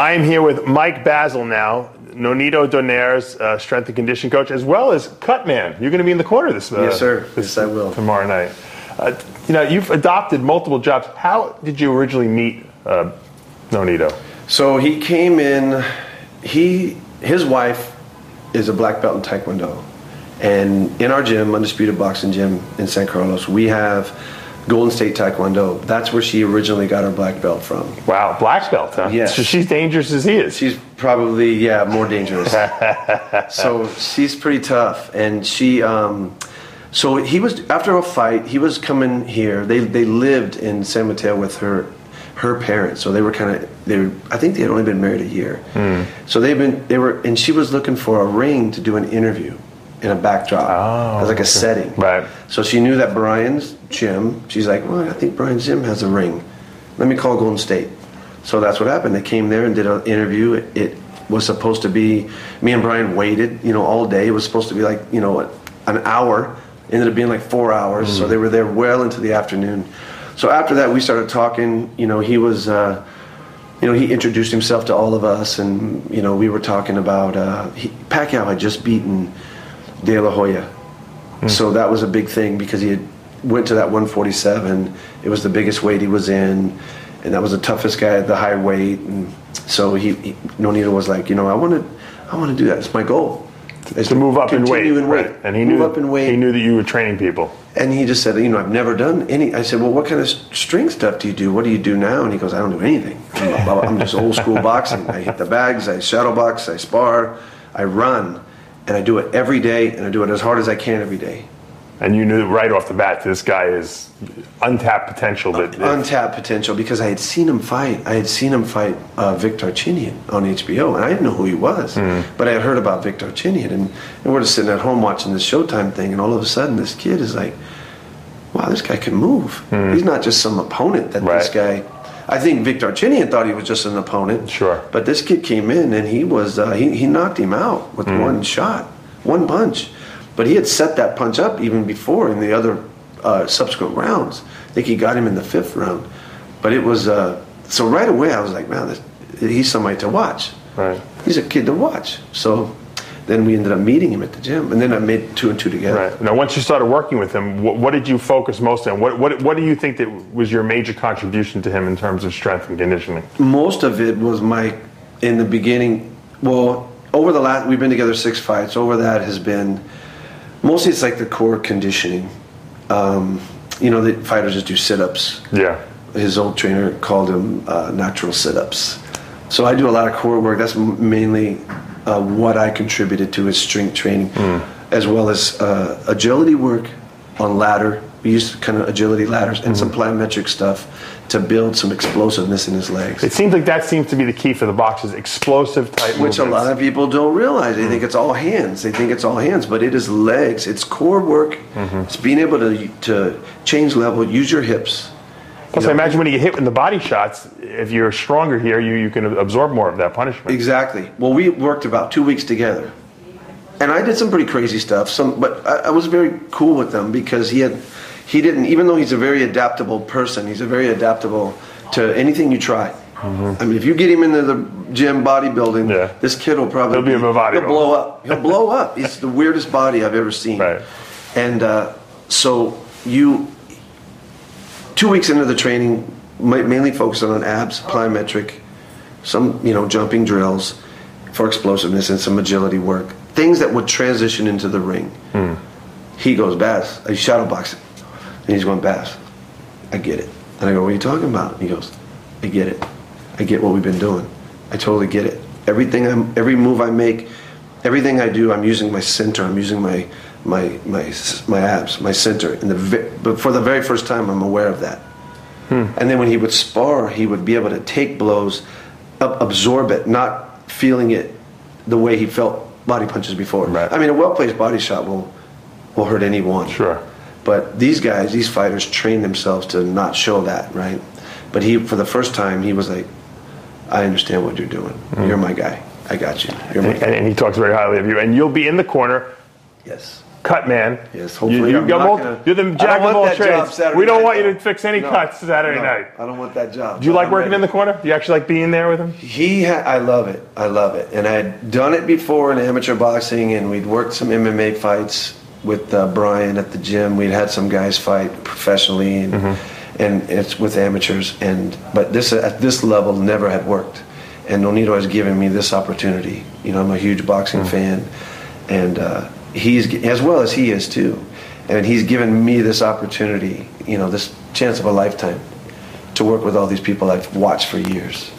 I am here with Mike Bazel now, Nonito Donaire's strength and conditioning coach, as well as Cutman. You're going to be in the corner this yes, sir. Yes, I will. Tomorrow night. You've adopted multiple jobs. How did you originally meet Nonito? So he came in. His wife is a black belt in Taekwondo, and in our gym, Undisputed Boxing Gym in San Carlos, we have Golden State Taekwondo. That's where she originally got her black belt from. Wow, black belt, huh? Yes. So she's dangerous as he is. She's probably, more dangerous. So she's pretty tough. And she, so he was, after a fight, he was coming here. They lived in San Mateo with her parents. So they were I think they had only been married a year. So and she was looking for a ring to do an interview in a backdrop. It was like a setting. Right. So she knew that Brian's gym, she's like, well, I think Brian's gym has a ring. Let me call Golden State. So that's what happened. They came there and did an interview. It was supposed to be, me and Brian waited, all day. It was supposed to be like, an hour. It ended up being like 4 hours. So they were there well into the afternoon. So after that, we started talking. He was, he introduced himself to all of us. And, we were talking about, Pacquiao had just beaten De La Hoya. So that was a big thing because he had went to that 147. It was the biggest weight he was in, and that was the toughest guy at the high weight. And so Nonito was like, I want to do that. It's my goal. To move up in weight. Right. And he knew that you were training people. And he just said, I've never done any. I said, well, what kind of strength stuff do you do? What do you do now? And he goes, I don't do anything. I'm just old school boxing. I hit the bags, I shadow box, I spar, I run. And I do it every day, and I do it as hard as I can every day. And you knew right off the bat this guy is untapped potential. Untapped potential, because I had seen him fight. I had seen him fight Victor Chinian on HBO, and I didn't know who he was. But I had heard about Victor Chinian, and we're just sitting at home watching this Showtime thing, and all of a sudden this kid is like, wow, this guy can move. He's not just some opponent that this guy... I think Victor Chinian thought he was just an opponent. Sure. But this kid came in and he was he knocked him out with one shot, one punch. But he had set that punch up even before in the other subsequent rounds. I think he got him in the 5th round. But it was so right away I was like, man, he's somebody to watch. Right. He's a kid to watch. So then we ended up meeting him at the gym, and then I made 2 and 2 together. Right. Now, once you started working with him, what did you focus most on? What do you think that was your major contribution to him in terms of strength and conditioning? Most of it was in the beginning. Well, over the last, we've been together 6 fights. Over that has been mostly it's like the core conditioning. The fighters just do sit-ups. Yeah. His old trainer called them natural sit-ups. So I do a lot of core work. That's mainly what I contributed to his strength training, as well as agility work on ladder. We used kind of agility ladders and some plyometric stuff to build some explosiveness in his legs. It seems like that seems to be the key for the boxers, explosive type movements. Which a lot of people don't realize. They think it's all hands. But it is legs. It's core work. It's being able to change level, use your hips. Plus, I imagine when you get hit with the body shots, if you're stronger here, you can absorb more of that punishment. Exactly. Well, we worked about 2 weeks together. And I did some pretty crazy stuff, but I was very cool with them because he didn't, even though he's a very adaptable person, he's a very adaptable to anything you try. I mean, if you get him into the gym bodybuilding, this kid will probably he'll blow up. He'll blow up. It's the weirdest body I've ever seen. Right. And so 2 weeks into the training, mainly focused on abs, plyometric, some jumping drills for explosiveness and some agility work. Things that would transition into the ring. He goes, Baz, I shadow boxing. And he's going, Baz, I get it. And I go, what are you talking about? And he goes, I get it. I get what we've been doing. I totally get it. Every move I make, everything I do, I'm using my center. I'm using my abs, my center. But for the very first time, I'm aware of that. And then when he would spar, he would be able to take blows, absorb it, not feeling it the way he felt body punches before. Right. I mean, a well-placed body shot will hurt anyone. Sure. But these fighters train themselves to not show that, right? But for the first time, he was like, I understand what you're doing. You're my guy. I got you. You're my guy. And he talks very highly of you. And you'll be in the corner. Yes. cut man. Yes, hopefully you're the jack of all trades. We don't want you to fix any cuts Saturday night. I don't want that job. Do you like working in the corner? Do you actually like being there with him? I love it. I love it. And I had done it before in amateur boxing, and we'd worked some MMA fights with Brian at the gym. We'd had some guys fight professionally, and it's with amateurs. But this at this level never had worked. And Nonito has given me this opportunity. You know, I'm a huge boxing fan, and he's, as well as he is too, and he's given me this opportunity, you know, this chance of a lifetime to work with all these people I've watched for years.